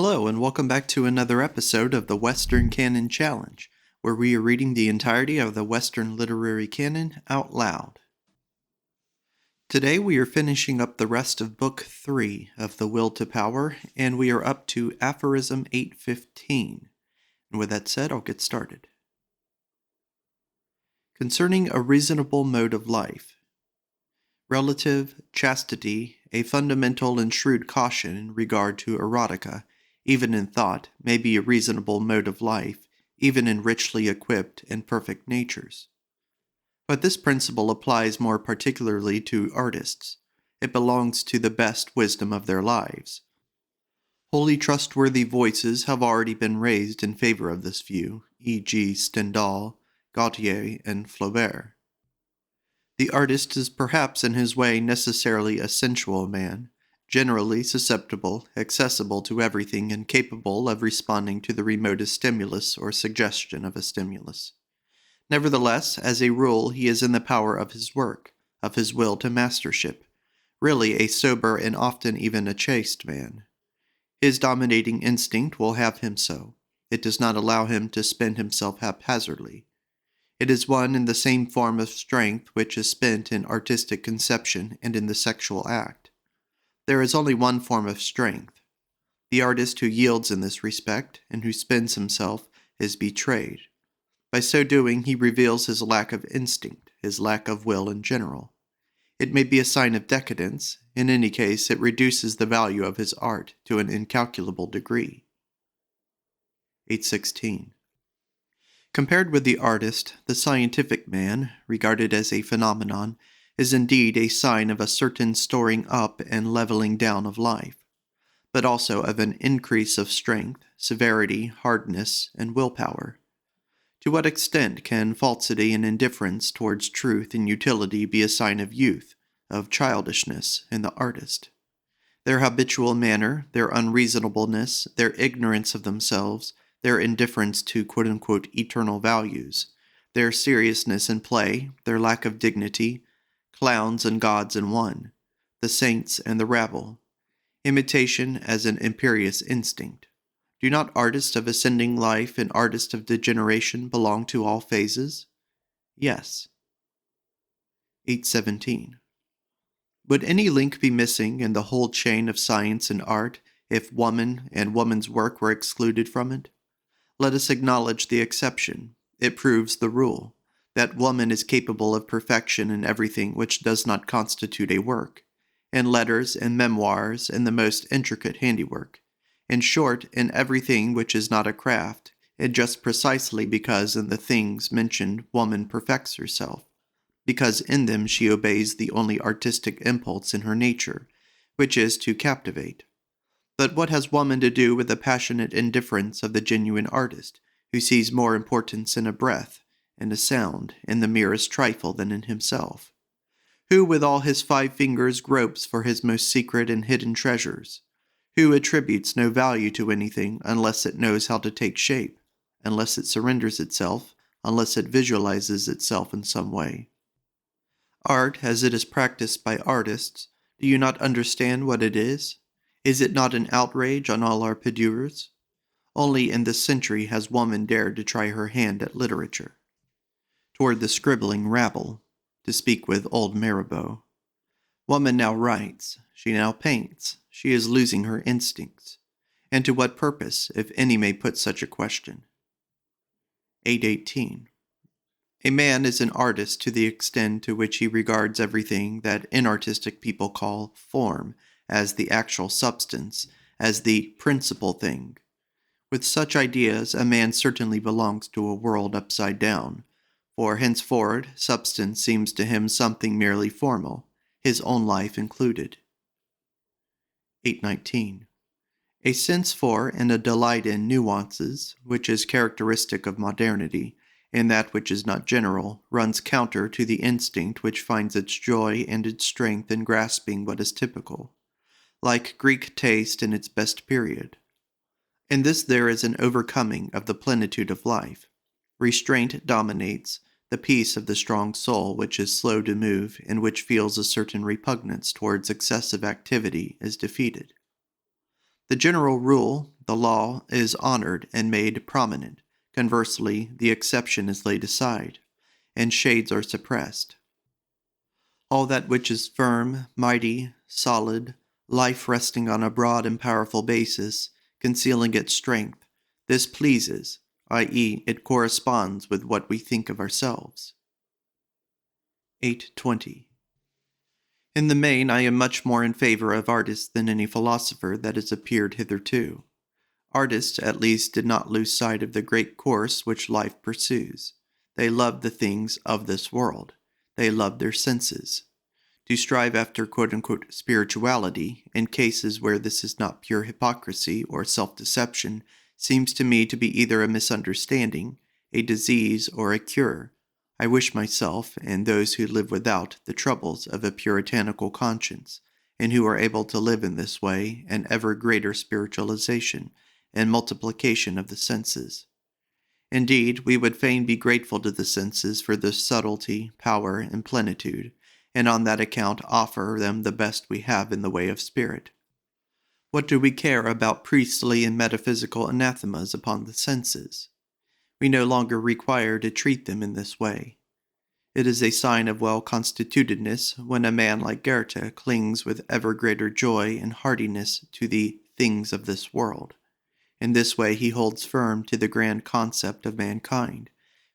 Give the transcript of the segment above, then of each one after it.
Hello, and welcome back to another episode of the Western Canon Challenge, where we are reading the entirety of the Western literary canon out loud. Today we are finishing up the rest of Book 3 of The Will to Power, and we are up to Aphorism 815. And with that said, I'll get started. Concerning a reasonable mode of life. Relative chastity, a fundamental and shrewd caution in regard to erotica, even in thought, may be a reasonable mode of life, even in richly equipped and perfect natures. But this principle applies more particularly to artists. It belongs to the best wisdom of their lives. Wholly trustworthy voices have already been raised in favor of this view, e.g. Stendhal, Gautier, and Flaubert. The artist is perhaps in his way necessarily a sensual man, generally susceptible, accessible to everything, and capable of responding to the remotest stimulus or suggestion of a stimulus. Nevertheless, as a rule, he is in the power of his work, of his will to mastership, really a sober and often even a chaste man. His dominating instinct will have him so. It does not allow him to spend himself haphazardly. It is one and the same form of strength which is spent in artistic conception and in the sexual act. There is only one form of strength. The artist who yields in this respect, and who spends himself, is betrayed. By so doing, he reveals his lack of instinct, his lack of will in general. It may be a sign of decadence. In any case, it reduces the value of his art to an incalculable degree. 816. Compared with the artist, the scientific man, regarded as a phenomenon, is indeed a sign of a certain storing up and leveling down of life, but also of an increase of strength, severity, hardness, and willpower. To what extent can falsity and indifference towards truth and utility be a sign of youth, of childishness in the artist? Their habitual manner, their unreasonableness, their ignorance of themselves, their indifference to quote-unquote eternal values, their seriousness in play, their lack of dignity, clowns and gods in one, the saints and the rabble, imitation as an imperious instinct. Do not artists of ascending life and artists of degeneration belong to all phases? Yes. 817. Would any link be missing in the whole chain of science and art if woman and woman's work were excluded from it? Let us acknowledge the exception. It proves the rule, that woman is capable of perfection in everything which does not constitute a work, in letters and memoirs and the most intricate handiwork. In short, in everything which is not a craft, and just precisely because in the things mentioned woman perfects herself, because in them she obeys the only artistic impulse in her nature, which is to captivate. But what has woman to do with the passionate indifference of the genuine artist, who sees more importance in a breath, in a sound, in the merest trifle than in himself? Who with all his 5 fingers gropes for his most secret and hidden treasures? Who attributes no value to anything unless it knows how to take shape, unless it surrenders itself, unless it visualizes itself in some way? Art, as it is practiced by artists, do you not understand what it is? Is it not an outrage on all our pudeurs? Only in this century has woman dared to try her hand at literature. Toward the scribbling rabble, to speak with old Mirabeau. Woman now writes, she now paints, she is losing her instincts. And to what purpose, if any may put such a question? 818. A man is an artist to the extent to which he regards everything that inartistic people call form as the actual substance, as the principal thing. With such ideas, a man certainly belongs to a world upside down, for henceforward substance seems to him something merely formal, his own life included. 819. A sense for and a delight in nuances, which is characteristic of modernity, and that which is not general, runs counter to the instinct which finds its joy and its strength in grasping what is typical, like Greek taste in its best period. In this there is an overcoming of the plenitude of life. Restraint dominates, the peace of the strong soul which is slow to move and which feels a certain repugnance towards excessive activity is defeated. The general rule, the law is honored and made prominent. Conversely, the exception is laid aside, and shades are suppressed. All that which is firm, mighty, solid, life resting on a broad and powerful basis, concealing its strength, this pleases, i.e., it corresponds with what we think of ourselves. 820. In the main, I am much more in favor of artists than any philosopher that has appeared hitherto. Artists, at least, did not lose sight of the great course which life pursues. They loved the things of this world. They loved their senses. To strive after quote-unquote spirituality, in cases where this is not pure hypocrisy or self-deception, seems to me to be either a misunderstanding, a disease, or a cure. I wish myself, and those who live without the troubles of a puritanical conscience, and who are able to live in this way, an ever greater spiritualization and multiplication of the senses. Indeed, we would fain be grateful to the senses for their subtlety, power, and plenitude, and on that account offer them the best we have in the way of spirit. What do we care about priestly and metaphysical anathemas upon the senses? We no longer require to treat them in this way. It is a sign of well-constitutedness when a man like Goethe clings with ever greater joy and heartiness to the things of this world. In this way he holds firm to the grand concept of mankind,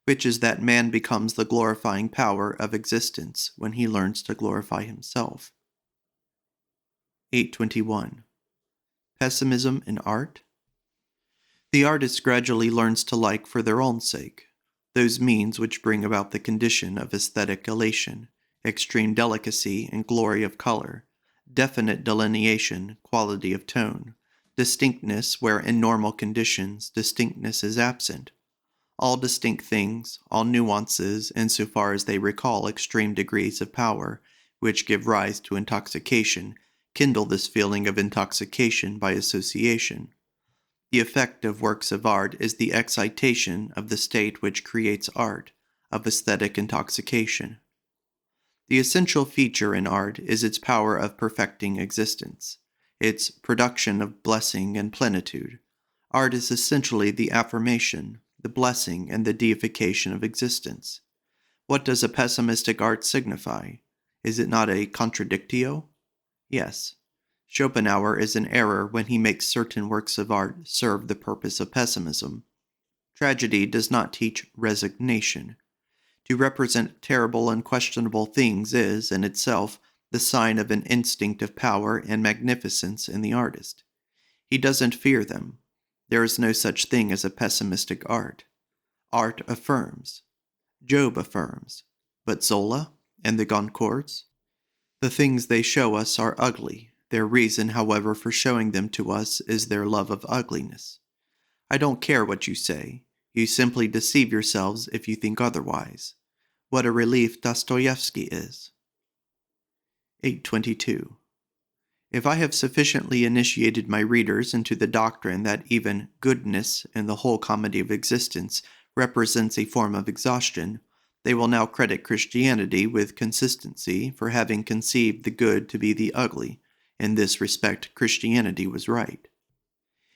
which is that man becomes the glorifying power of existence when he learns to glorify himself. 821. Pessimism in art? The artist gradually learns to like for their own sake those means which bring about the condition of aesthetic elation, extreme delicacy and glory of color, definite delineation, quality of tone, distinctness where in normal conditions distinctness is absent. All distinct things, all nuances, insofar as they recall extreme degrees of power, which give rise to intoxication, kindle this feeling of intoxication by association. The effect of works of art is the excitation of the state which creates art, of aesthetic intoxication. The essential feature in art is its power of perfecting existence, its production of blessing and plenitude. Art is essentially the affirmation, the blessing, and the deification of existence. What does a pessimistic art signify? Is it not a contradictio? Yes. Schopenhauer is in error when he makes certain works of art serve the purpose of pessimism. Tragedy does not teach resignation. To represent terrible and questionable things is, in itself, the sign of an instinct of power and magnificence in the artist. He doesn't fear them. There is no such thing as a pessimistic art. Art affirms. Job affirms. But Zola and the Goncourts? The things they show us are ugly. Their reason, however, for showing them to us is their love of ugliness. I don't care what you say. You simply deceive yourselves if you think otherwise. What a relief Dostoevsky is. 822. If I have sufficiently initiated my readers into the doctrine that even goodness in the whole comedy of existence represents a form of exhaustion, they will now credit Christianity with consistency for having conceived the good to be the ugly. In this respect, Christianity was right.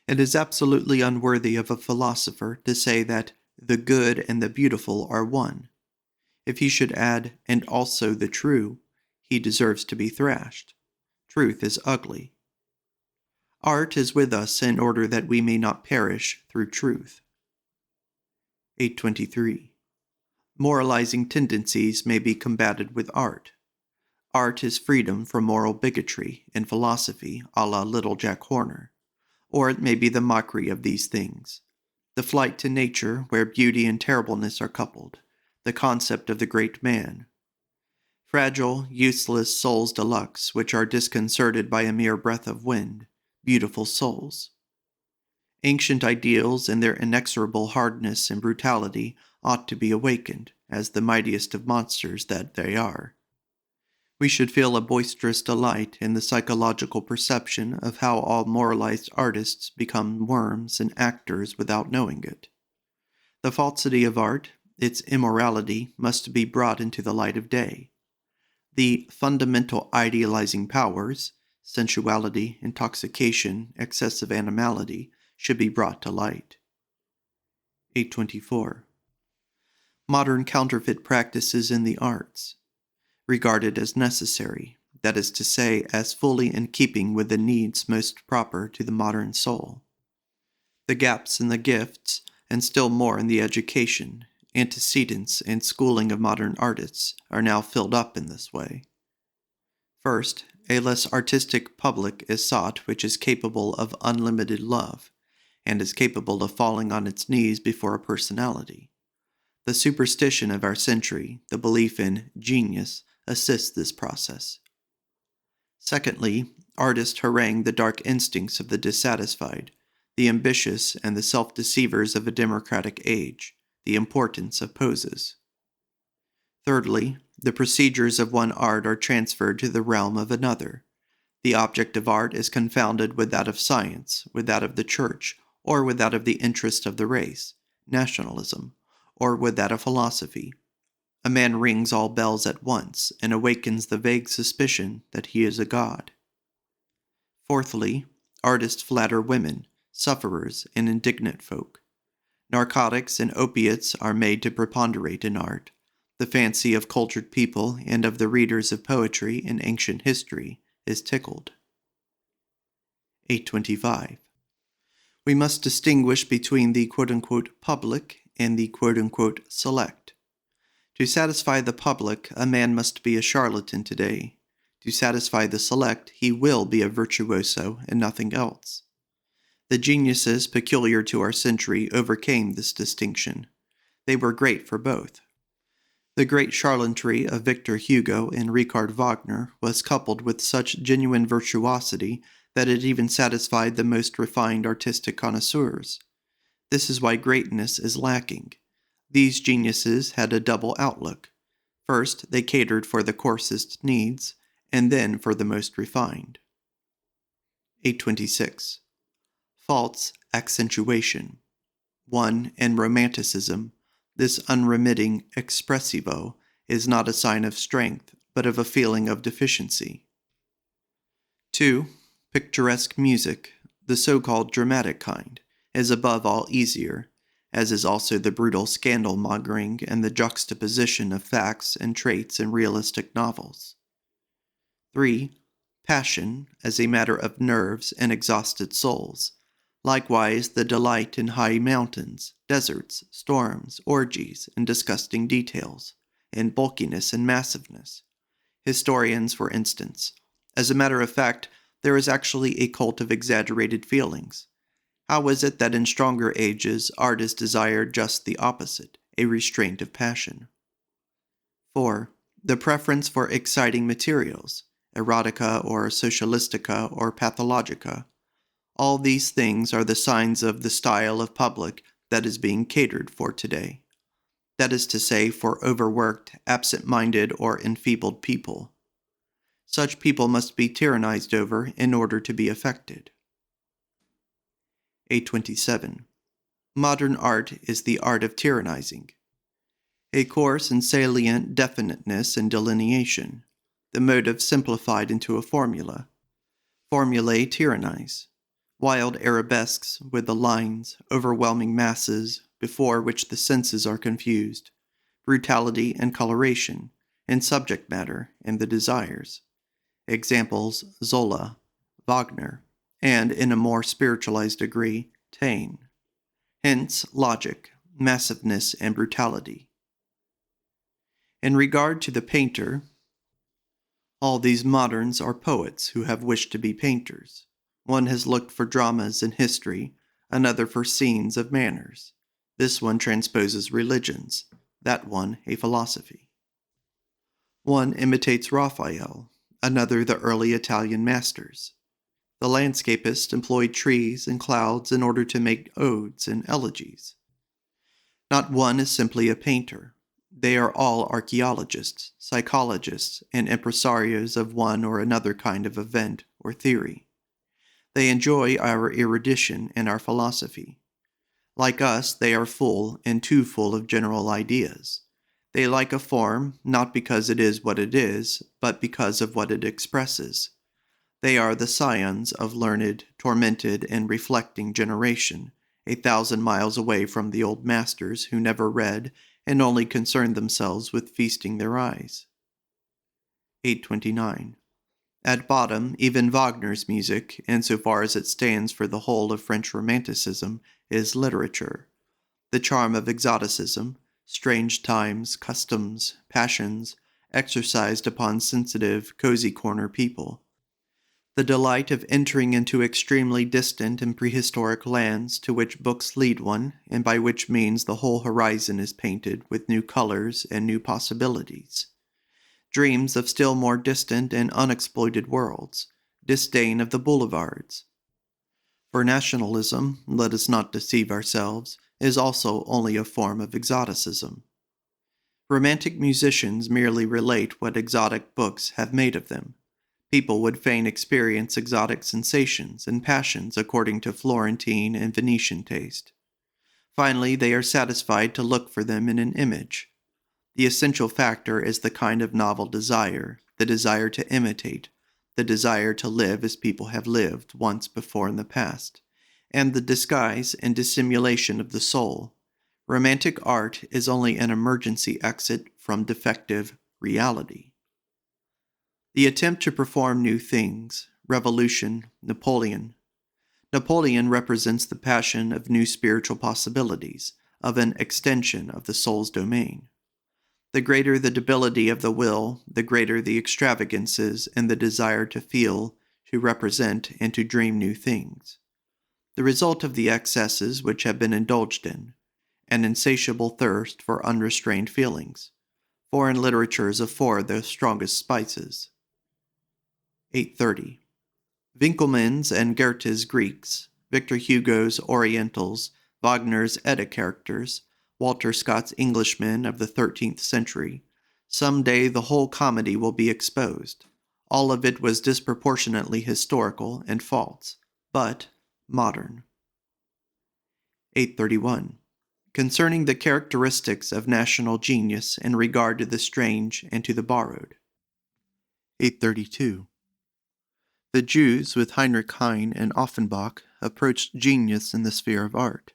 It is absolutely unworthy of a philosopher to say that the good and the beautiful are one. If he should add, and also the true, he deserves to be thrashed. Truth is ugly. Art is with us in order that we may not perish through truth. 823. Moralizing tendencies may be combated with art. Art is freedom from moral bigotry and philosophy, a la Little Jack Horner. Or it may be the mockery of these things. The flight to nature, where beauty and terribleness are coupled. The concept of the great man. Fragile, useless souls deluxe, which are disconcerted by a mere breath of wind. Beautiful souls. Ancient ideals in their inexorable hardness and brutality ought to be awakened, as the mightiest of monsters that they are. We should feel a boisterous delight in the psychological perception of how all moralized artists become worms and actors without knowing it. The falsity of art, its immorality, must be brought into the light of day. The fundamental idealizing powers, sensuality, intoxication, excessive animality, should be brought to light. 824. Modern counterfeit practices in the arts, regarded as necessary, that is to say, as fully in keeping with the needs most proper to the modern soul. The gaps in the gifts, and still more in the education, antecedents, and schooling of modern artists are now filled up in this way. First, a less artistic public is sought which is capable of unlimited love, and is capable of falling on its knees before a personality. The superstition of our century, the belief in genius, assists this process. Secondly, artists harangue the dark instincts of the dissatisfied, the ambitious and the self-deceivers of a democratic age, the importance of poses. Thirdly, the procedures of one art are transferred to the realm of another. The object of art is confounded with that of science, with that of the church, or with that of the interest of the race, nationalism, or with that of philosophy. A man rings all bells at once and awakens the vague suspicion that he is a god. Fourthly, artists flatter women, sufferers, and indignant folk. Narcotics and opiates are made to preponderate in art. The fancy of cultured people and of the readers of poetry and ancient history is tickled. 825. We must distinguish between the quote-unquote public and the quote-unquote select. To satisfy the public, a man must be a charlatan today. To satisfy the select, he will be a virtuoso and nothing else. The geniuses peculiar to our century overcame this distinction. They were great for both. The great charlatanry of Victor Hugo and Richard Wagner was coupled with such genuine virtuosity that it even satisfied the most refined artistic connoisseurs. This is why greatness is lacking. These geniuses had a double outlook. First, they catered for the coarsest needs, and then for the most refined. 826. False accentuation. 1. In Romanticism, this unremitting expressivo is not a sign of strength, but of a feeling of deficiency. 2. Picturesque music, the so-called dramatic kind, is above all easier, as is also the brutal scandal-mongering and the juxtaposition of facts and traits in realistic novels. 3. Passion, as a matter of nerves and exhausted souls. Likewise, the delight in high mountains, deserts, storms, orgies, and disgusting details, in bulkiness and massiveness. Historians, for instance. As a matter of fact, there is actually a cult of exaggerated feelings. How is it that in stronger ages artists desired just the opposite, a restraint of passion? 4. The preference for exciting materials, erotica or socialistica or pathologica. All these things are the signs of the style of public that is being catered for today. That is to say, for overworked, absent-minded, or enfeebled people. Such people must be tyrannized over in order to be affected. 827. Modern art is the art of tyrannizing. A coarse and salient definiteness and delineation, the motive simplified into a formula. Formulae tyrannize. Wild arabesques with the lines, overwhelming masses, before which the senses are confused, brutality and coloration, in subject matter and the desires. Examples, Zola, Wagner, and, in a more spiritualized degree, Taine. Hence, logic, massiveness, and brutality. In regard to the painter, all these moderns are poets who have wished to be painters. One has looked for dramas in history, another for scenes of manners. This one transposes religions, that one a philosophy. One imitates Raphael, another the early Italian masters. The landscapist employed trees and clouds in order to make odes and elegies. Not one is simply a painter. They are all archaeologists, psychologists, and impresarios of one or another kind of event or theory. They enjoy our erudition and our philosophy. Like us, they are full and too full of general ideas. They like a form, not because it is what it is, but because of what it expresses. They are the scions of learned, tormented, and reflecting generation, 1,000 miles away from the old masters who never read and only concerned themselves with feasting their eyes. 829. At bottom, even Wagner's music, insofar as it stands for the whole of French Romanticism, is literature. The charm of exoticism, strange times, customs, passions, exercised upon sensitive, cozy corner people. The delight of entering into extremely distant and prehistoric lands to which books lead one, and by which means the whole horizon is painted with new colors and new possibilities. Dreams of still more distant and unexploited worlds, disdain of the boulevards. For nationalism, let us not deceive ourselves, is also only a form of exoticism. Romantic musicians merely relate what exotic books have made of them. People would fain experience exotic sensations and passions according to Florentine and Venetian taste. Finally, they are satisfied to look for them in an image. The essential factor is the kind of novel desire, the desire to imitate, the desire to live as people have lived once before in the past, and the disguise and dissimulation of the soul. Romantic art is only an emergency exit from defective reality. The attempt to perform new things, revolution, Napoleon. Napoleon represents the passion of new spiritual possibilities, of an extension of the soul's domain. The greater the debility of the will, the greater the extravagances and the desire to feel, to represent, and to dream new things. The result of the excesses which have been indulged in, an insatiable thirst for unrestrained feelings. Foreign literatures afford the strongest spices. 830. Winckelmann's and Goethe's Greeks, Victor Hugo's Orientals, Wagner's Edda characters, Walter Scott's Englishmen of the 13th century. Some day the whole comedy will be exposed. All of it was disproportionately historical and false, but modern. 831. Concerning the characteristics of national genius in regard to the strange and to the borrowed. 832. The Jews, with Heinrich Heine and Offenbach, approached genius in the sphere of art.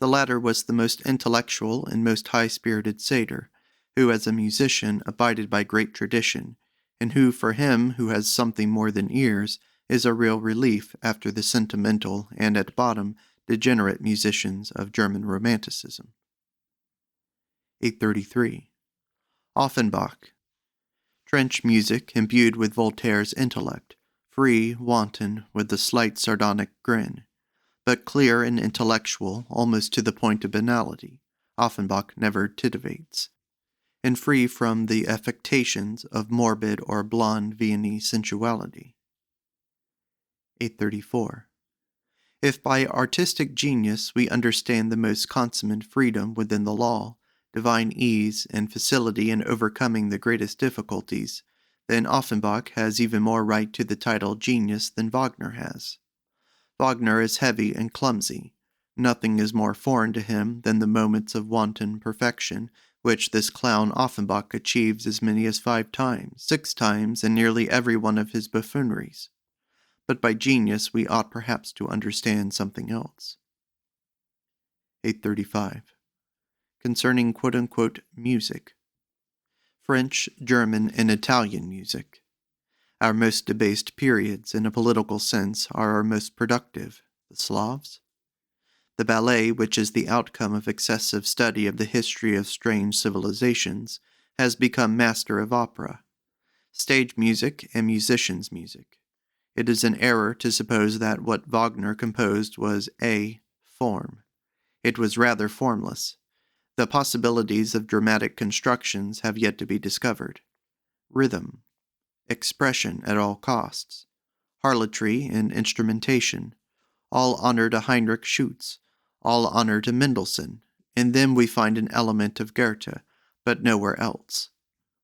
The latter was the most intellectual and most high-spirited satyr, who as a musician abided by great tradition, and who for him who has something more than ears is a real relief after the sentimental and at bottom degenerate musicians of German Romanticism. 833. Offenbach. Trench music imbued with Voltaire's intellect, free, wanton, with the slight sardonic grin, but clear and intellectual almost to the point of banality. Offenbach never titivates, and free from the affectations of morbid or blonde Viennese sensuality. 834. If by artistic genius we understand the most consummate freedom within the law, divine ease and facility in overcoming the greatest difficulties, then Offenbach has even more right to the title genius than Wagner has. Wagner is heavy and clumsy. Nothing is more foreign to him than the moments of wanton perfection, which this clown Offenbach achieves as many as 5 times, 6 times in nearly every one of his buffooneries. But by genius we ought perhaps to understand something else. 835. Concerning quote-unquote music. French, German, and Italian music. Our most debased periods, in a political sense, are our most productive, the Slavs. The ballet, which is the outcome of excessive study of the history of strange civilizations, has become master of opera. Stage music and musicians' music. It is an error to suppose that what Wagner composed was a form. It was rather formless. The possibilities of dramatic constructions have yet to be discovered. Rhythm. Expression at all costs, harlotry and instrumentation, all honor to Heinrich Schütz, all honor to Mendelssohn. In them we find an element of Goethe, but nowhere else.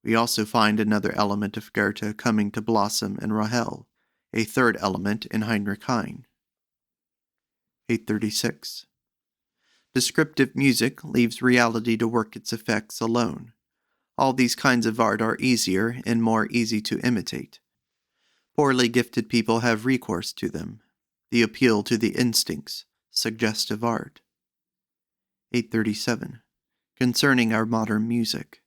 We also find another element of Goethe coming to blossom in Rahel, a third element in Heinrich Heine. 836. Descriptive music leaves reality to work its effects alone. All these kinds of art are easier and more easy to imitate. Poorly gifted people have recourse to them. The appeal to the instincts, suggestive art. 837. Concerning our modern music.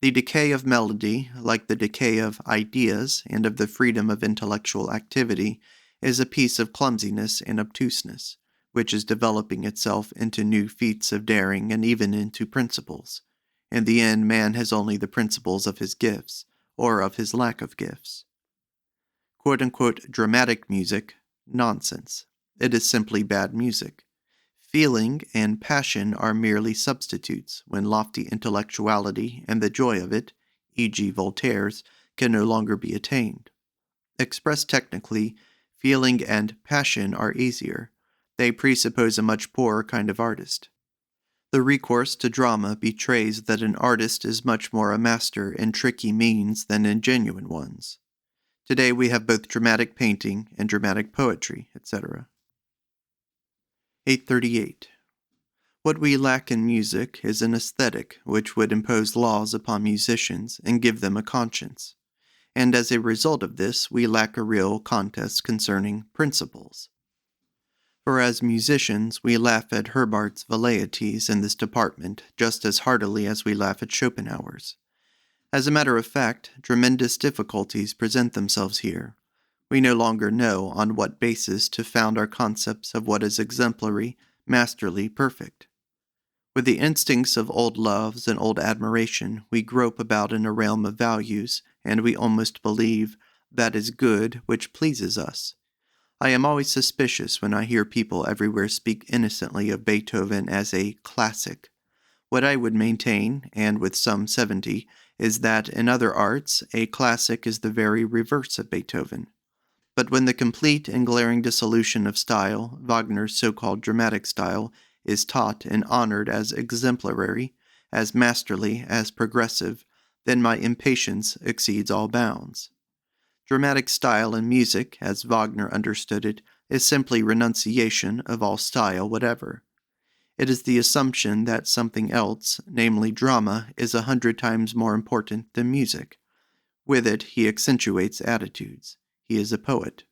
The decay of melody, like the decay of ideas and of the freedom of intellectual activity, is a piece of clumsiness and obtuseness, which is developing itself into new feats of daring and even into principles. In the end, man has only the principles of his gifts, or of his lack of gifts. Quote-unquote dramatic music, nonsense. It is simply bad music. Feeling and passion are merely substitutes when lofty intellectuality and the joy of it, e.g. Voltaire's, can no longer be attained. Expressed technically, feeling and passion are easier. They presuppose a much poorer kind of artist. The recourse to drama betrays that an artist is much more a master in tricky means than in genuine ones. Today we have both dramatic painting and dramatic poetry, etc. 838. What we lack in music is an aesthetic which would impose laws upon musicians and give them a conscience. And as a result of this, we lack a real contest concerning principles. For as musicians, we laugh at Herbart's velleities in this department just as heartily as we laugh at Schopenhauer's. As a matter of fact, tremendous difficulties present themselves here. We no longer know on what basis to found our concepts of what is exemplary, masterly, perfect. With the instincts of old loves and old admiration, we grope about in a realm of values, and we almost believe that is good which pleases us. I am always suspicious when I hear people everywhere speak innocently of Beethoven as a classic. What I would maintain, and with some 70, is that in other arts a classic is the very reverse of Beethoven. But when the complete and glaring dissolution of style, Wagner's so-called dramatic style, is taught and honored as exemplary, as masterly, as progressive, then my impatience exceeds all bounds. Dramatic style in music, as Wagner understood it, is simply renunciation of all style whatever. It is the assumption that something else, namely drama, is 100 times more important than music. With it he accentuates attitudes. He is a poet.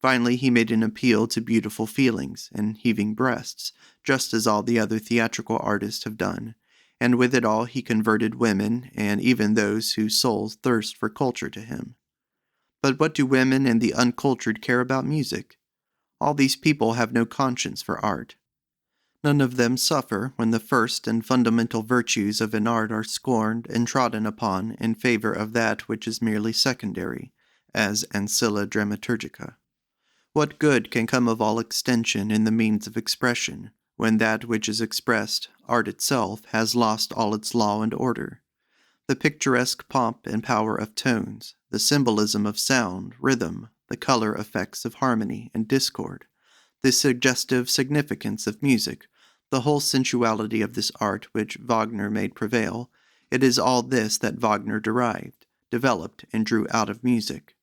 Finally, he made an appeal to beautiful feelings and heaving breasts, just as all the other theatrical artists have done, and with it all he converted women and even those whose souls thirst for culture to him. But what do women and the uncultured care about music? All these people have no conscience for art. None of them suffer when the first and fundamental virtues of an art are scorned and trodden upon in favor of that which is merely secondary, as ancilla dramaturgica. What good can come of all extension in the means of expression, when that which is expressed, art itself, has lost all its law and order? The picturesque pomp and power of tones, the symbolism of sound, rhythm, the color effects of harmony and discord, the suggestive significance of music, the whole sensuality of this art which Wagner made prevail, it is all this that Wagner derived, developed, and drew out of music.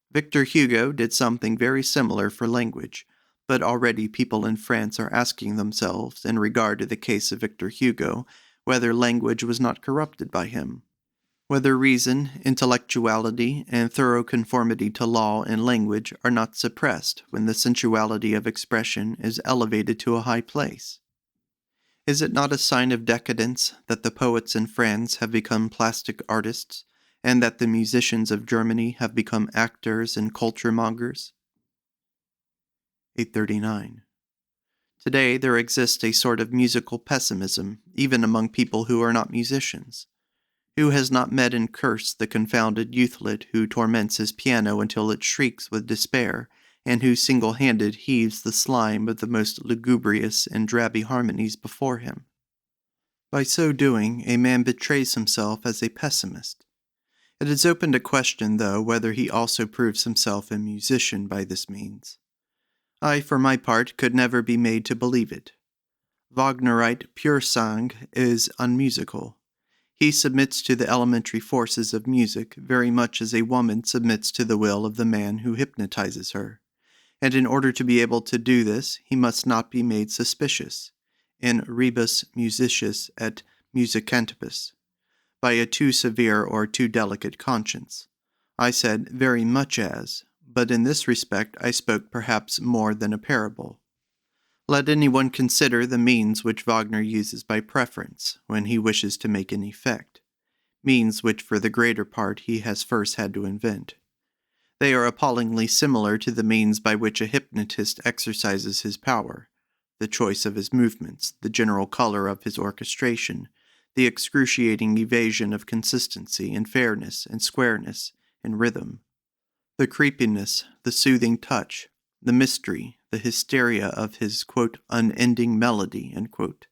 Victor Hugo did something very similar for language, but already people in France are asking themselves, in regard to the case of Victor Hugo, whether language was not corrupted by him, whether reason, intellectuality, and thorough conformity to law and language are not suppressed when the sensuality of expression is elevated to a high place. Is it not a sign of decadence that the poets in France have become plastic artists, and that the musicians of Germany have become actors and culture-mongers? 839. Today there exists a sort of musical pessimism, even among people who are not musicians. Who has not met and cursed the confounded youthlet who torments his piano until it shrieks with despair, and who single-handed heaves the slime of the most lugubrious and drabby harmonies before him? By so doing, a man betrays himself as a pessimist. It is open to question, though, whether he also proves himself a musician by this means. I, for my part, could never be made to believe it. Wagnerite pur sang is unmusical. He submits to the elementary forces of music very much as a woman submits to the will of the man who hypnotizes her. And in order to be able to do this, he must not be made suspicious, in rebus musicius et musicantibus, by a too severe or too delicate conscience. I said, very much as, but in this respect I spoke perhaps more than a parable. Let anyone consider the means which Wagner uses by preference when he wishes to make an effect, means which for the greater part he has first had to invent. They are appallingly similar to the means by which a hypnotist exercises his power, the choice of his movements, the general color of his orchestration, the excruciating evasion of consistency and fairness and squareness and rhythm, the creepiness, the soothing touch, the mystery, the hysteria of his, quote, unending melody, end quote,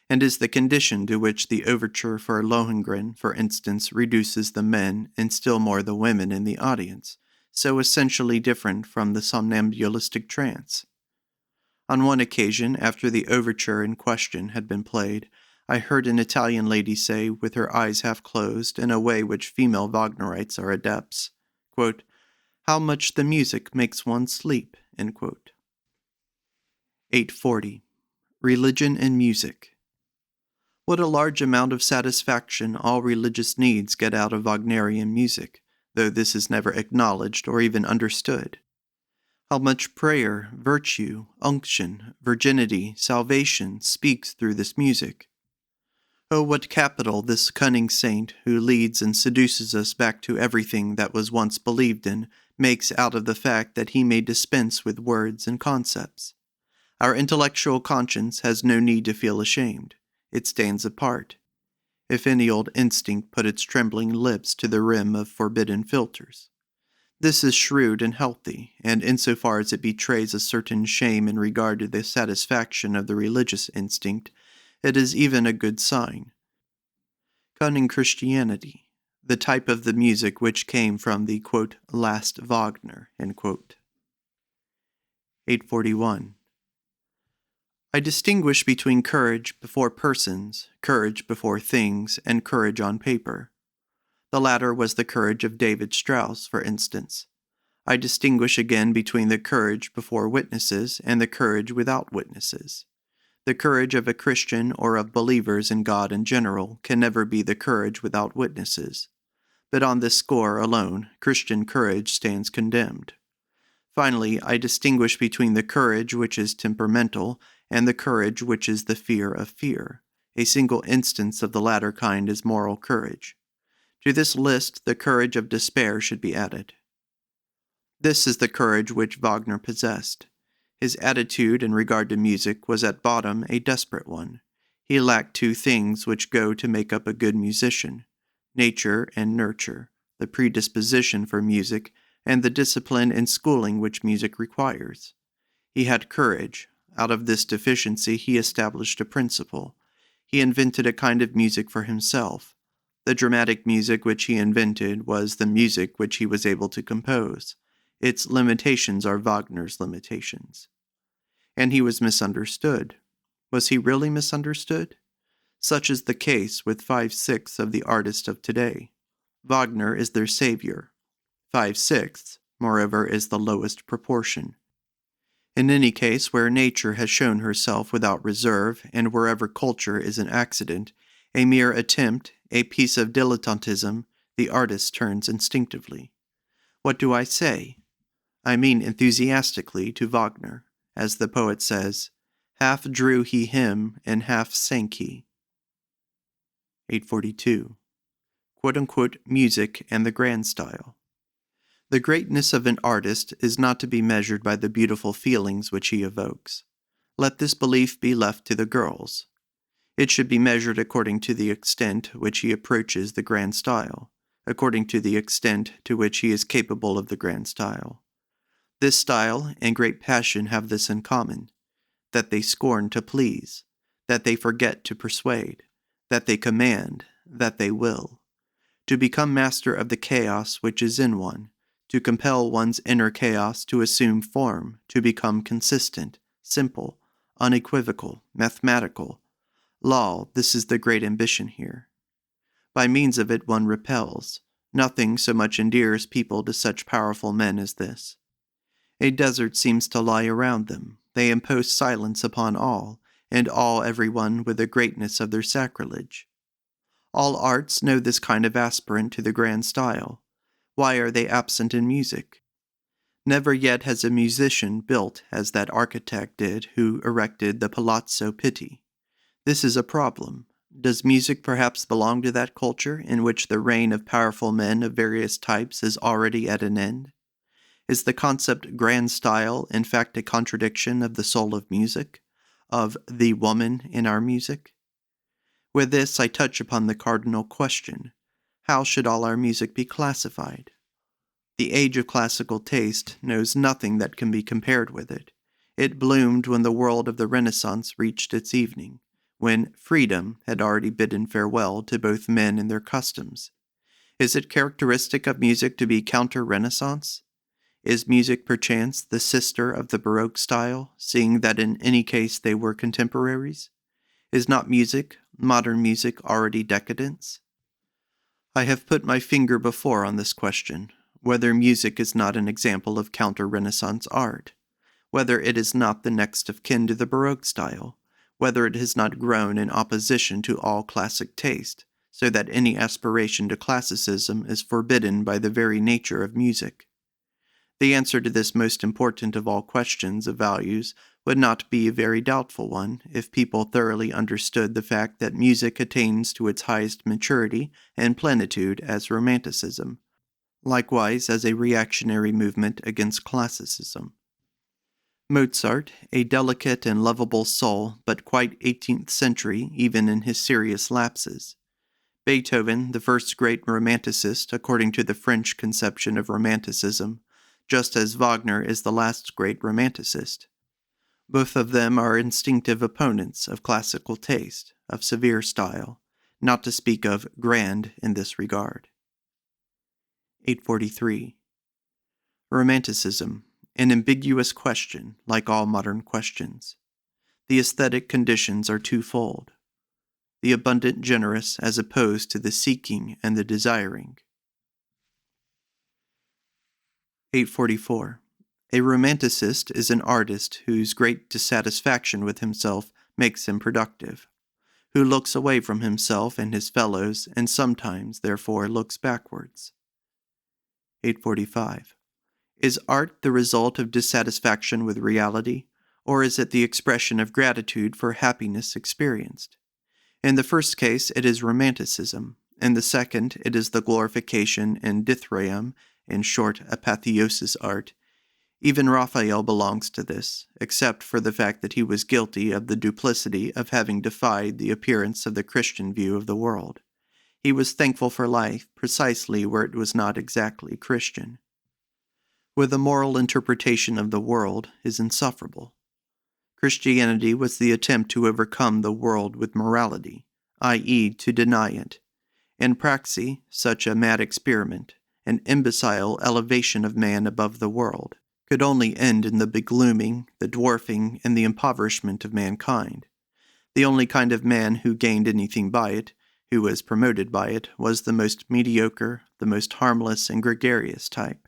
and is the condition to which the overture for Lohengrin, for instance, reduces the men, and still more the women in the audience, so essentially different from the somnambulistic trance. On one occasion, after the overture in question had been played, I heard an Italian lady say, with her eyes half closed, in a way which female Wagnerites are adepts, quote, "How much the music makes one sleep," end quote. 840. Religion and Music. What a large amount of satisfaction all religious needs get out of Wagnerian music, though this is never acknowledged or even understood. How much prayer, virtue, unction, virginity, salvation speaks through this music. Oh, what capital this cunning saint, who leads and seduces us back to everything that was once believed in, makes out of the fact that he may dispense with words and concepts. Our intellectual conscience has no need to feel ashamed. It stands apart. If any old instinct put its trembling lips to the rim of forbidden filters. This is shrewd and healthy, and insofar as it betrays a certain shame in regard to the satisfaction of the religious instinct, it is even a good sign. Cunning Christianity, the type of the music which came from the, quote, last Wagner, end quote. 841. I distinguish between courage before persons, courage before things, and courage on paper. The latter was the courage of David Strauss, for instance. I distinguish again between the courage before witnesses and the courage without witnesses. The courage of a Christian or of believers in God in general can never be the courage without witnesses. But on this score alone, Christian courage stands condemned. Finally, I distinguish between the courage which is temperamental and the courage which is the fear of fear. A single instance of the latter kind is moral courage. To this list, the courage of despair should be added. This is the courage which Wagner possessed. His attitude in regard to music was at bottom a desperate one. He lacked two things which go to make up a good musician: nature and nurture, the predisposition for music, and the discipline and schooling which music requires. He had courage. Out of this deficiency he established a principle. He invented a kind of music for himself. The dramatic music which he invented was the music which he was able to compose. Its limitations are Wagner's limitations. And he was misunderstood. Was he really misunderstood? Such is the case with 5/6 of the artists of today. Wagner is their savior. 5/6, moreover, is the lowest proportion. In any case, where nature has shown herself without reserve, and wherever culture is an accident, a mere attempt, a piece of dilettantism, the artist turns instinctively. What do I say? I mean enthusiastically to Wagner, as the poet says, half drew he him and half sank he. 842. Quote-unquote music and the grand style. The greatness of an artist is not to be measured by the beautiful feelings which he evokes. Let this belief be left to the girls. It should be measured according to the extent which he approaches the grand style, according to the extent to which he is capable of the grand style. This style and great passion have this in common, that they scorn to please, that they forget to persuade, that they command, that they will. To become master of the chaos which is in one, to compel one's inner chaos to assume form, to become consistent, simple, unequivocal, mathematical. Law, this is the great ambition here. By means of it one repels. Nothing so much endears people to such powerful men as this. A desert seems to lie around them. They impose silence upon all, and awe everyone with the greatness of their sacrilege. All arts know this kind of aspirant to the grand style. Why are they absent in music? Never yet has a musician built as that architect did who erected the Palazzo Pitti. This is a problem. Does music perhaps belong to that culture in which the reign of powerful men of various types is already at an end? Is the concept grand style in fact a contradiction of the soul of music, of the woman in our music? With this I touch upon the cardinal question: how should all our music be classified? The age of classical taste knows nothing that can be compared with it. It bloomed when the world of the Renaissance reached its evening, when freedom had already bidden farewell to both men and their customs. Is it characteristic of music to be counter-Renaissance? Is music perchance the sister of the Baroque style, seeing that in any case they were contemporaries? Is not music, modern music, already decadence? I have put my finger before on this question, whether music is not an example of counter-Renaissance art, whether it is not the next of kin to the Baroque style, whether it has not grown in opposition to all classic taste, so that any aspiration to classicism is forbidden by the very nature of music. The answer to this most important of all questions of values would not be a very doubtful one if people thoroughly understood the fact that music attains to its highest maturity and plenitude as Romanticism, likewise as a reactionary movement against classicism. Mozart, a delicate and lovable soul, but quite 18th century even in his serious lapses. Beethoven, the first great Romanticist according to the French conception of Romanticism, just as Wagner is the last great Romanticist. Both of them are instinctive opponents of classical taste, of severe style, not to speak of grand in this regard. 843. Romanticism, an ambiguous question, like all modern questions. The aesthetic conditions are twofold: the abundant generous as opposed to the seeking and the desiring. 844. A romanticist is an artist whose great dissatisfaction with himself makes him productive, who looks away from himself and his fellows and sometimes, therefore, looks backwards. 845. Is art the result of dissatisfaction with reality, or is it the expression of gratitude for happiness experienced? In the first case, it is romanticism. In the second, it is the glorification and dithraeum, in short, apotheosis art. Even Raphael belongs to this, except for the fact that he was guilty of the duplicity of having defied the appearance of the Christian view of the world. He was thankful for life precisely where it was not exactly Christian. With the moral interpretation of the world is insufferable. Christianity was the attempt to overcome the world with morality, i.e., to deny it. In praxis, such a mad experiment, an imbecile elevation of man above the world, could only end in the beglooming, the dwarfing, and the impoverishment of mankind. The only kind of man who gained anything by it, who was promoted by it, was the most mediocre, the most harmless and gregarious type.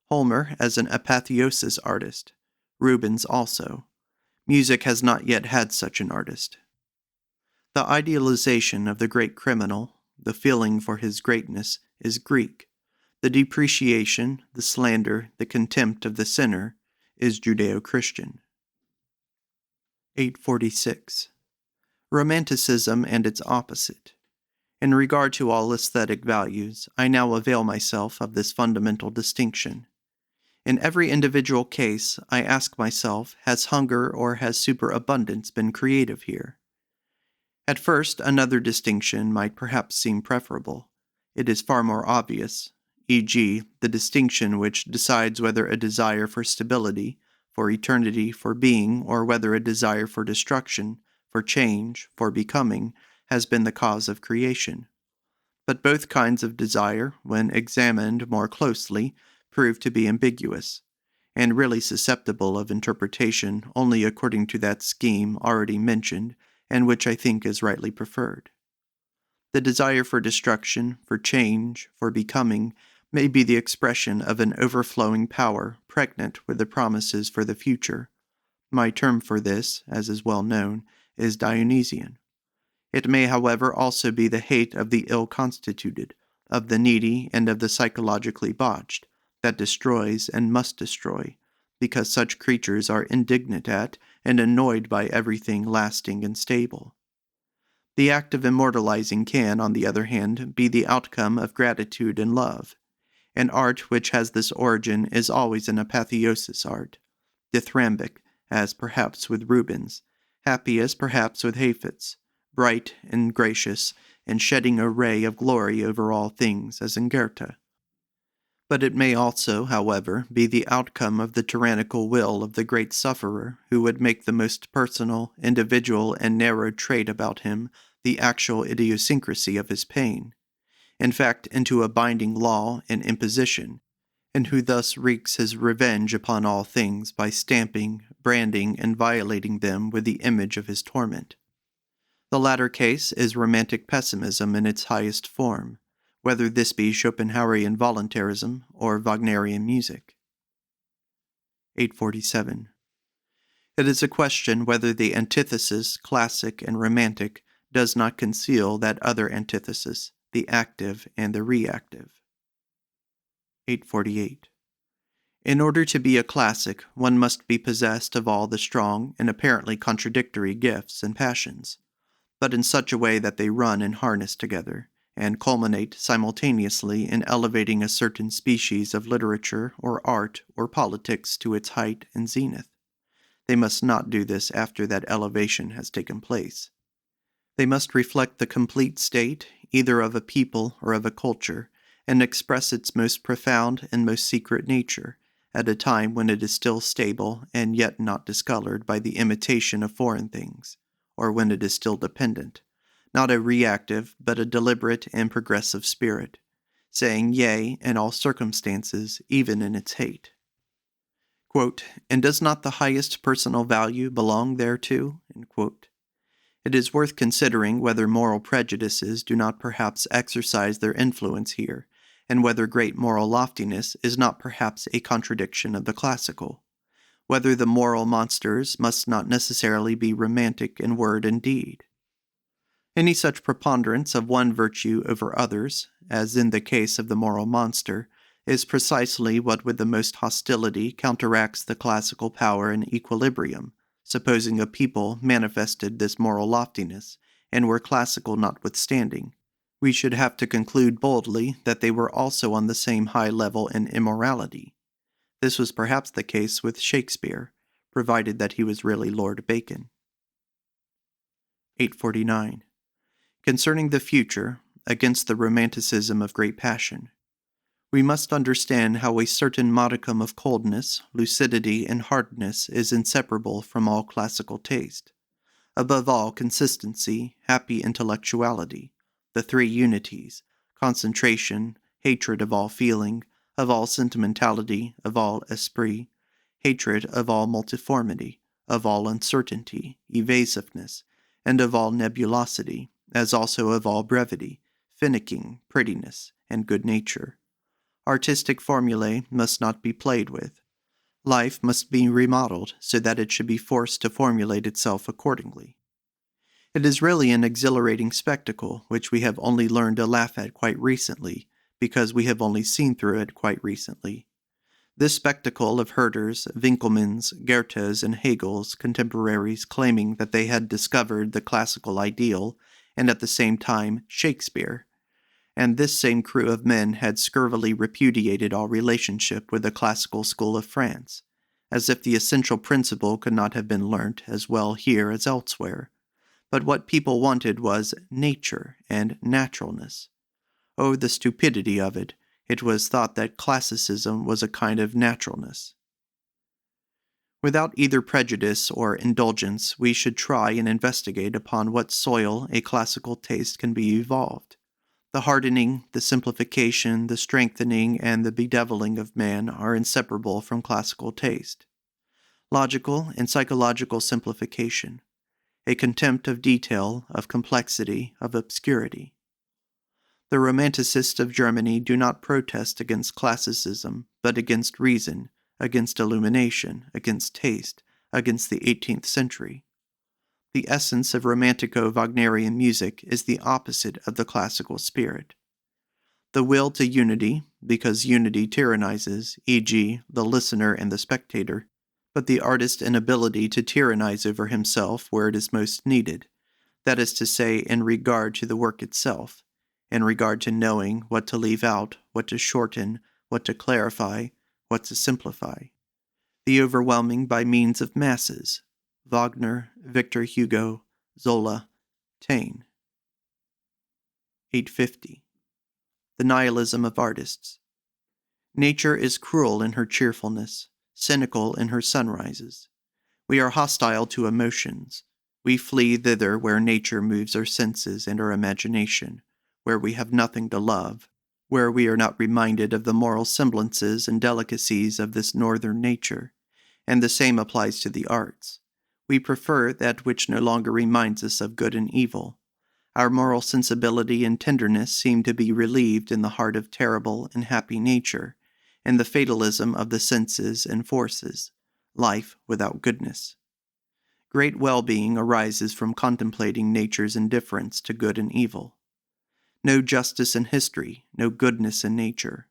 Homer as an apotheosis artist, Rubens also. Music has not yet had such an artist. The idealization of the great criminal, the feeling for his greatness, is Greek. The depreciation, the slander, the contempt of the sinner is Judeo-Christian. 846. Romanticism and its opposite. In regard to all aesthetic values, I now avail myself of this fundamental distinction. In every individual case, I ask myself, has hunger or has superabundance been creative here? At first, another distinction might perhaps seem preferable. It is far more obvious, e.g., the distinction which decides whether a desire for stability, for eternity, for being, or whether a desire for destruction, for change, for becoming, has been the cause of creation. But both kinds of desire, when examined more closely, prove to be ambiguous, and really susceptible of interpretation only according to that scheme already mentioned, and which I think is rightly preferred. The desire for destruction, for change, for becoming, may be the expression of an overflowing power pregnant with the promises for the future. My term for this, as is well known, is Dionysian. It may, however, also be the hate of the ill-constituted, of the needy and of the psychologically botched, that destroys and must destroy, because such creatures are indignant at and annoyed by everything lasting and stable. The act of immortalizing can, on the other hand, be the outcome of gratitude and love. An art which has this origin is always an apotheosis art, dithyrambic, as perhaps with Rubens, happy as perhaps with Hafitz, bright and gracious, and shedding a ray of glory over all things, as in Goethe. But it may also, however, be the outcome of the tyrannical will of the great sufferer who would make the most personal, individual, and narrow trait about him the actual idiosyncrasy of his pain, in fact into a binding law and imposition, and who thus wreaks his revenge upon all things by stamping, branding, and violating them with the image of his torment. The latter case is romantic pessimism in its highest form, whether this be Schopenhauerian voluntarism or Wagnerian music. 847. It is a question whether the antithesis, classic and romantic, does not conceal that other antithesis, the active and the reactive. 848. In order to be a classic, one must be possessed of all the strong and apparently contradictory gifts and passions, but in such a way that they run in harness together, and culminate simultaneously in elevating a certain species of literature or art or politics to its height and zenith. They must not do this after that elevation has taken place. They must reflect the complete state, either of a people or of a culture, and express its most profound and most secret nature, at a time when it is still stable and yet not discolored by the imitation of foreign things, or when it is still dependent, not a reactive but a deliberate and progressive spirit, saying yea in all circumstances, even in its hate. Quote, and does not the highest personal value belong thereto? End quote. It is worth considering whether moral prejudices do not perhaps exercise their influence here, and whether great moral loftiness is not perhaps a contradiction of the classical, whether the moral monsters must not necessarily be romantic in word and deed. Any such preponderance of one virtue over others, as in the case of the moral monster, is precisely what with the most hostility counteracts the classical power and equilibrium, supposing a people manifested this moral loftiness, and were classical notwithstanding. We should have to conclude boldly that they were also on the same high level in immorality. This was perhaps the case with Shakespeare, provided that he was really Lord Bacon. 849. Concerning the future, against the romanticism of great passion, we must understand how a certain modicum of coldness, lucidity, and hardness is inseparable from all classical taste. Above all, consistency, happy intellectuality, the three unities, concentration, hatred of all feeling, of all sentimentality, of all esprit, hatred of all multiformity, of all uncertainty, evasiveness, and of all nebulosity, as also of all brevity, finicking, prettiness, and good nature. Artistic formulae must not be played with. Life must be remodeled so that it should be forced to formulate itself accordingly. It is really an exhilarating spectacle which we have only learned to laugh at quite recently, because we have only seen through it quite recently. This spectacle of Herder's, Winckelmann's, Goethe's, and Hegel's contemporaries claiming that they had discovered the classical ideal, and at the same time Shakespeare, and this same crew of men had scurvily repudiated all relationship with the classical school of France, as if the essential principle could not have been learnt as well here as elsewhere. But what people wanted was nature and naturalness. Oh, the stupidity of it! It was thought that classicism was a kind of naturalness. Without either prejudice or indulgence, we should try and investigate upon what soil a classical taste can be evolved. The hardening, the simplification, the strengthening, and the bedeviling of man are inseparable from classical taste. Logical and psychological simplification, a contempt of detail, of complexity, of obscurity. The Romanticists of Germany do not protest against classicism, but against reason, against illumination, against taste, against the 18th century. The essence of Romantico-Wagnerian music is the opposite of the classical spirit. The will to unity, because unity tyrannizes, e.g., the listener and the spectator, but the artist's inability to tyrannize over himself where it is most needed, that is to say, in regard to the work itself, in regard to knowing what to leave out, what to shorten, what to clarify, what to simplify. The overwhelming by means of masses. Wagner, Victor Hugo, Zola, Taine. 850. The nihilism of artists. Nature is cruel in her cheerfulness, cynical in her sunrises. We are hostile to emotions. We flee thither where nature moves our senses and our imagination, where we have nothing to love, where we are not reminded of the moral semblances and delicacies of this northern nature, and the same applies to the arts. We prefer that which no longer reminds us of good and evil. Our moral sensibility and tenderness seem to be relieved in the heart of terrible and happy nature, and the fatalism of the senses and forces, life without goodness. Great well-being arises from contemplating nature's indifference to good and evil. No justice in history, no goodness in nature.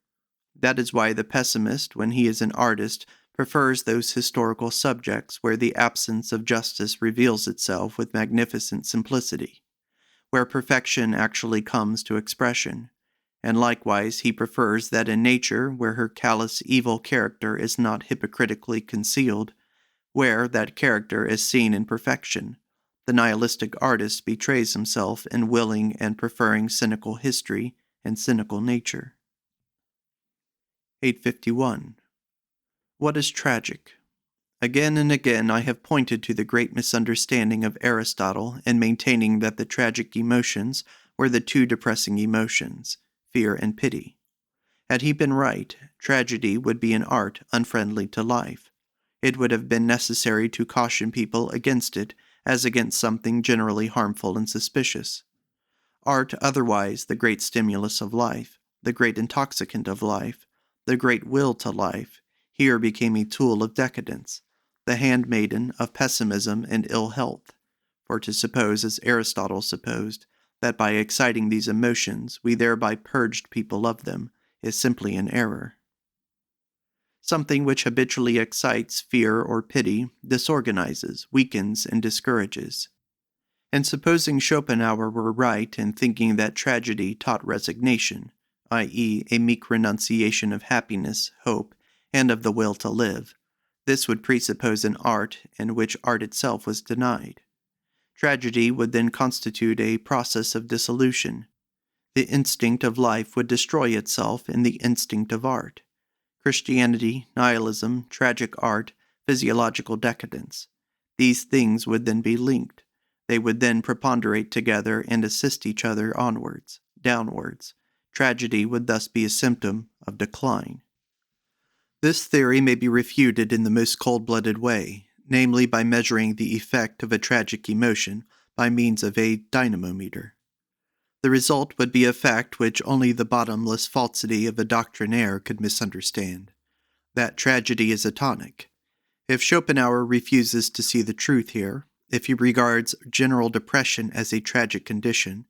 That is why the pessimist, when he is an artist, prefers those historical subjects where the absence of justice reveals itself with magnificent simplicity, where perfection actually comes to expression, and likewise he prefers that in nature where her callous evil character is not hypocritically concealed, where that character is seen in perfection. The nihilistic artist betrays himself in willing and preferring cynical history and cynical nature. 851. What is tragic? Again and again I have pointed to the great misunderstanding of Aristotle in maintaining that the tragic emotions were the two depressing emotions, fear and pity. Had he been right, tragedy would be an art unfriendly to life. It would have been necessary to caution people against it as against something generally harmful and suspicious. Art, otherwise the great stimulus of life, the great intoxicant of life, the great will to life, here became a tool of decadence, the handmaiden of pessimism and ill health. For to suppose, as Aristotle supposed, that by exciting these emotions we thereby purged people of them, is simply an error. Something which habitually excites fear or pity disorganizes, weakens, and discourages. And supposing Schopenhauer were right in thinking that tragedy taught resignation, i.e., a meek renunciation of happiness, hope, and of the will to live, this would presuppose an art in which art itself was denied. Tragedy would then constitute a process of dissolution. The instinct of life would destroy itself in the instinct of art. Christianity, nihilism, tragic art, physiological decadence. These things would then be linked. They would then preponderate together and assist each other onwards, downwards. Tragedy would thus be a symptom of decline. This theory may be refuted in the most cold-blooded way, namely by measuring the effect of a tragic emotion by means of a dynamometer. The result would be a fact which only the bottomless falsity of a doctrinaire could misunderstand, that tragedy is a tonic. If Schopenhauer refuses to see the truth here, if he regards general depression as a tragic condition,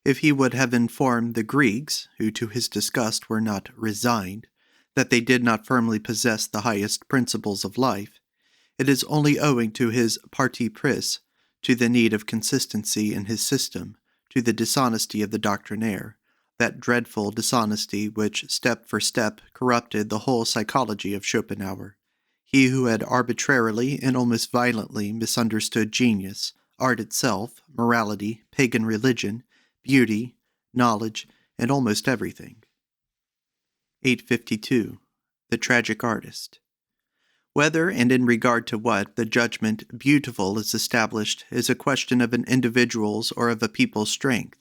if he would have informed the Greeks, who to his disgust were not resigned, that they did not firmly possess the highest principles of life, it is only owing to his parti pris, to the need of consistency in his system, to the dishonesty of the doctrinaire, that dreadful dishonesty which step for step corrupted the whole psychology of Schopenhauer. He who had arbitrarily and almost violently misunderstood genius, art itself, morality, pagan religion, beauty, knowledge, and almost everything. 852. The Tragic Artist. Whether and in regard to what the judgment beautiful is established is a question of an individual's or of a people's strength,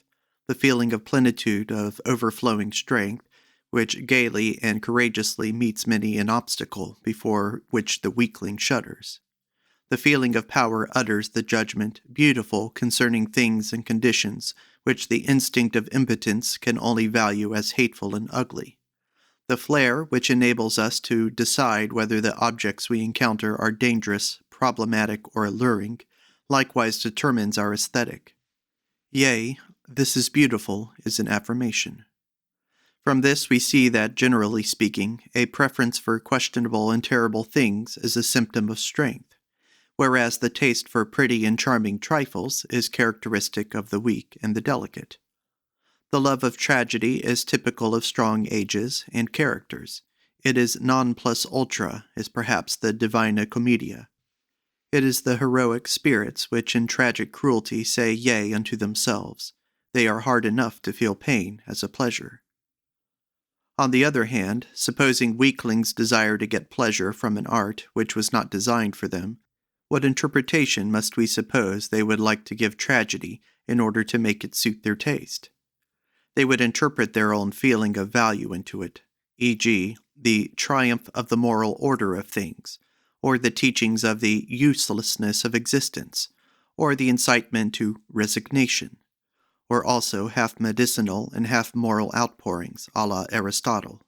the feeling of plenitude, of overflowing strength, which gaily and courageously meets many an obstacle before which the weakling shudders. The feeling of power utters the judgment beautiful concerning things and conditions which the instinct of impotence can only value as hateful and ugly. The flair which enables us to decide whether the objects we encounter are dangerous, problematic, or alluring, likewise determines our aesthetic. Yea, this is beautiful is an affirmation. From this we see that, generally speaking, a preference for questionable and terrible things is a symptom of strength, whereas the taste for pretty and charming trifles is characteristic of the weak and the delicate. The love of tragedy is typical of strong ages and characters. It is non plus ultra, is perhaps the Divina Commedia. It is the heroic spirits which in tragic cruelty say yea unto themselves. They are hard enough to feel pain as a pleasure. On the other hand, supposing weaklings desire to get pleasure from an art which was not designed for them, what interpretation must we suppose they would like to give tragedy in order to make it suit their taste? They would interpret their own feeling of value into it, e.g., the triumph of the moral order of things, or the teachings of the uselessness of existence, or the incitement to resignation, or also half medicinal and half moral outpourings, a la Aristotle.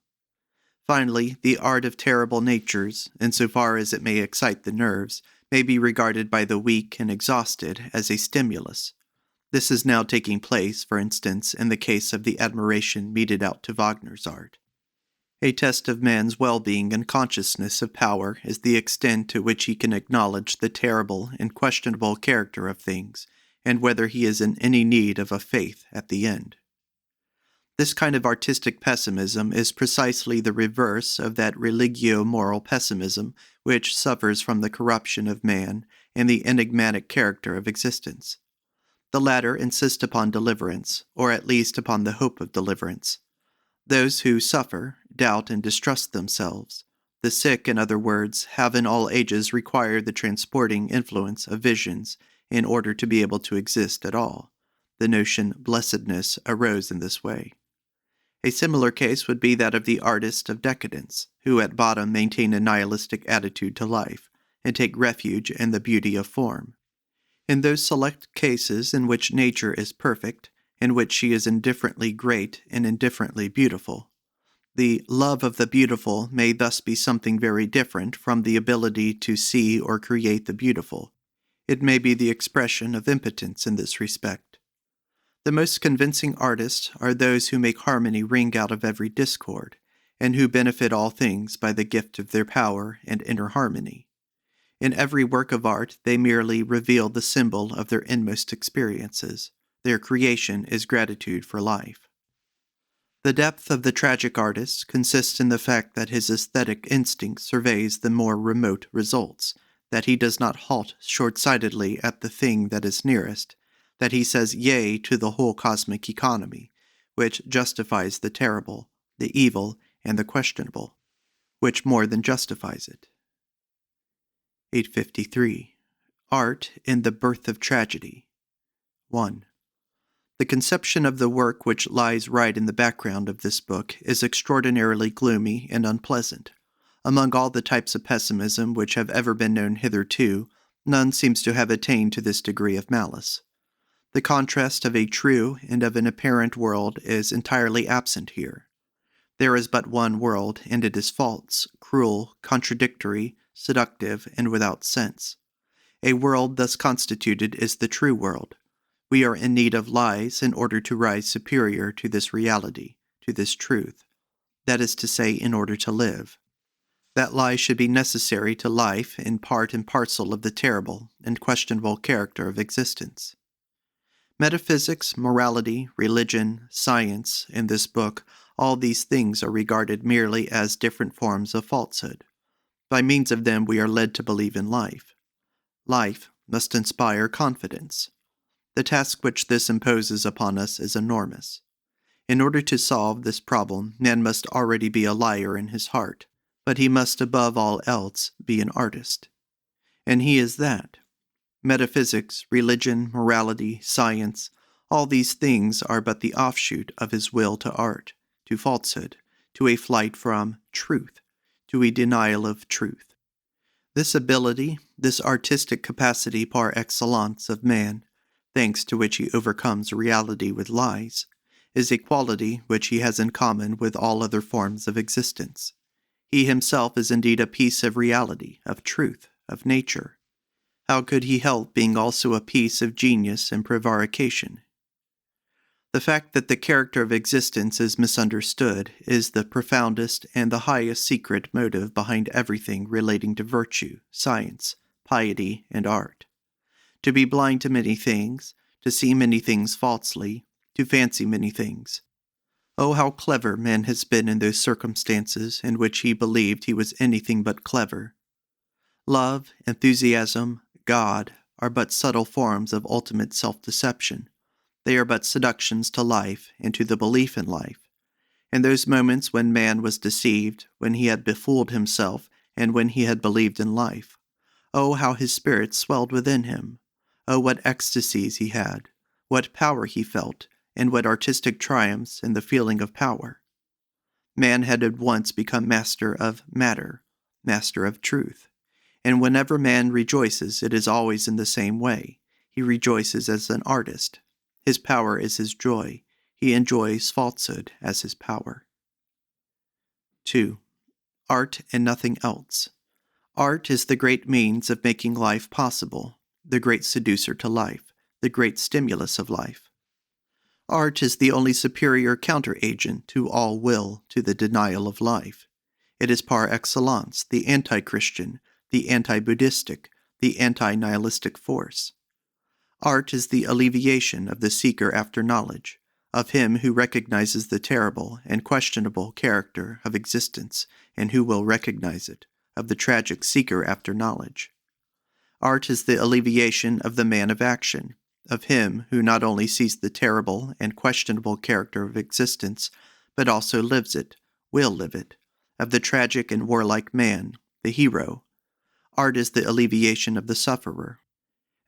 Finally, the art of terrible natures, insofar as it may excite the nerves, may be regarded by the weak and exhausted as a stimulus. This is now taking place, for instance, in the case of the admiration meted out to Wagner's art. A test of man's well-being and consciousness of power is the extent to which he can acknowledge the terrible and questionable character of things, and whether he is in any need of a faith at the end. This kind of artistic pessimism is precisely the reverse of that religio-moral pessimism which suffers from the corruption of man and the enigmatic character of existence. The latter insist upon deliverance, or at least upon the hope of deliverance. Those who suffer, doubt, and distrust themselves. The sick, in other words, have in all ages required the transporting influence of visions in order to be able to exist at all. The notion blessedness arose in this way. A similar case would be that of the artist of decadence, who at bottom maintain a nihilistic attitude to life, and take refuge in the beauty of form. In those select cases in which nature is perfect, in which she is indifferently great and indifferently beautiful, the love of the beautiful may thus be something very different from the ability to see or create the beautiful. It may be the expression of impotence in this respect. The most convincing artists are those who make harmony ring out of every discord, and who benefit all things by the gift of their power and inner harmony. In every work of art, they merely reveal the symbol of their inmost experiences. Their creation is gratitude for life. The depth of the tragic artist consists in the fact that his aesthetic instinct surveys the more remote results, that he does not halt short-sightedly at the thing that is nearest, that he says yea to the whole cosmic economy, which justifies the terrible, the evil, and the questionable, which more than justifies it. 853. Art in the Birth of Tragedy. 1. The conception of the work which lies right in the background of this book is extraordinarily gloomy and unpleasant. Among all the types of pessimism which have ever been known hitherto, none seems to have attained to this degree of malice. The contrast of a true and of an apparent world is entirely absent here. There is but one world, and it is false, cruel, contradictory, seductive, and without sense. A world thus constituted is the true world. We are in need of lies in order to rise superior to this reality, to this truth. That is to say, in order to live. That lie should be necessary to life in part and parcel of the terrible and questionable character of existence. Metaphysics, morality, religion, science, in this book, all these things are regarded merely as different forms of falsehood. By means of them we are led to believe in life. Life must inspire confidence. The task which this imposes upon us is enormous. In order to solve this problem, man must already be a liar in his heart, but he must above all else be an artist. And he is that. Metaphysics, religion, morality, science, all these things are but the offshoot of his will to art, to falsehood, to a flight from truth, to a denial of truth. This ability, this artistic capacity par excellence of man, thanks to which he overcomes reality with lies, is a quality which he has in common with all other forms of existence. He himself is indeed a piece of reality, of truth, of nature. How could he help being also a piece of genius and prevarication? The fact that the character of existence is misunderstood is the profoundest and the highest secret motive behind everything relating to virtue, science, piety, and art. To be blind to many things, to see many things falsely, to fancy many things. Oh, how clever man has been in those circumstances in which he believed he was anything but clever. Love, enthusiasm, God, are but subtle forms of ultimate self-deception. They are but seductions to life and to the belief in life. In those moments when man was deceived, when he had befooled himself, and when he had believed in life, oh, how his spirit swelled within him! Oh, what ecstasies he had! What power he felt, and what artistic triumphs in the feeling of power! Man had at once become master of matter, master of truth. And whenever man rejoices, it is always in the same way. He rejoices as an artist. His power is his joy. He enjoys falsehood as his power. 2. Art and nothing else. Art is the great means of making life possible, the great seducer to life, the great stimulus of life. Art is the only superior counteragent to all will to the denial of life. It is par excellence the anti-Christian, the anti-Buddhistic, the anti-nihilistic force. Art is the alleviation of the seeker after knowledge, of him who recognizes the terrible and questionable character of existence and who will recognize it, of the tragic seeker after knowledge. Art is the alleviation of the man of action, of him who not only sees the terrible and questionable character of existence, but also lives it, will live it, of the tragic and warlike man, the hero. Art is the alleviation of the sufferer,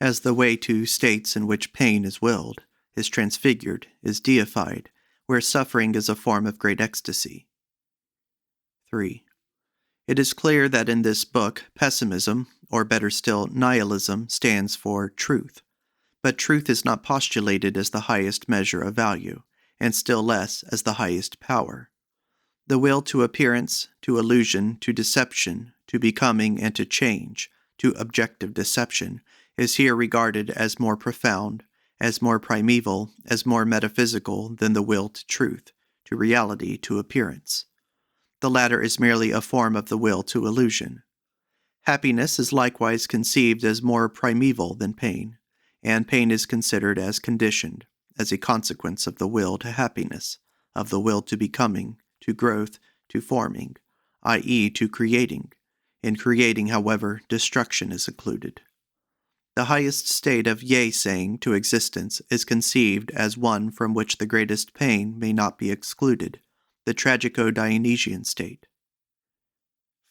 as the way to states in which pain is willed, is transfigured, is deified, where suffering is a form of great ecstasy. 3. It is clear that in this book, pessimism, or better still, nihilism, stands for truth. But truth is not postulated as the highest measure of value, and still less as the highest power. The will to appearance, to illusion, to deception, to becoming and to change, to objective deception, is here regarded as more profound, as more primeval, as more metaphysical than the will to truth, to reality, to appearance. The latter is merely a form of the will to illusion. Happiness is likewise conceived as more primeval than pain, and pain is considered as conditioned, as a consequence of the will to happiness, of the will to becoming, to growth, to forming, i.e. to creating. In creating, however, destruction is included. The highest state of yea-saying to existence is conceived as one from which the greatest pain may not be excluded, the tragico-Dionysian state.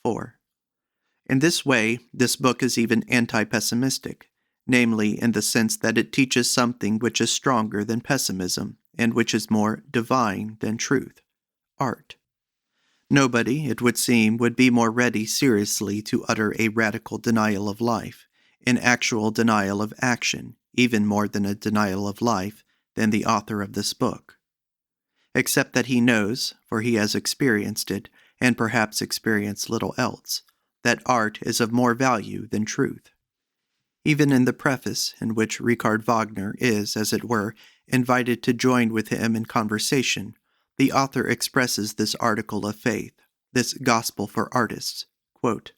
4. In this way, this book is even anti-pessimistic, namely in the sense that it teaches something which is stronger than pessimism and which is more divine than truth, art. Nobody, it would seem, would be more ready seriously to utter a radical denial of life, an actual denial of action, even more than a denial of life, than the author of this book. Except that he knows, for he has experienced it, and perhaps experienced little else, that art is of more value than truth. Even in the preface, in which Richard Wagner is, as it were, invited to join with him in conversation, the author expresses this article of faith, this gospel for artists. Quote,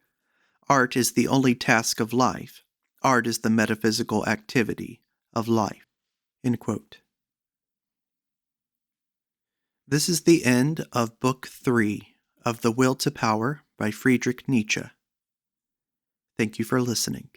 "Art is the only task of life. Art is the metaphysical activity of life." End quote. This is the end of Book 3 of The Will to Power by Friedrich Nietzsche. Thank you for listening.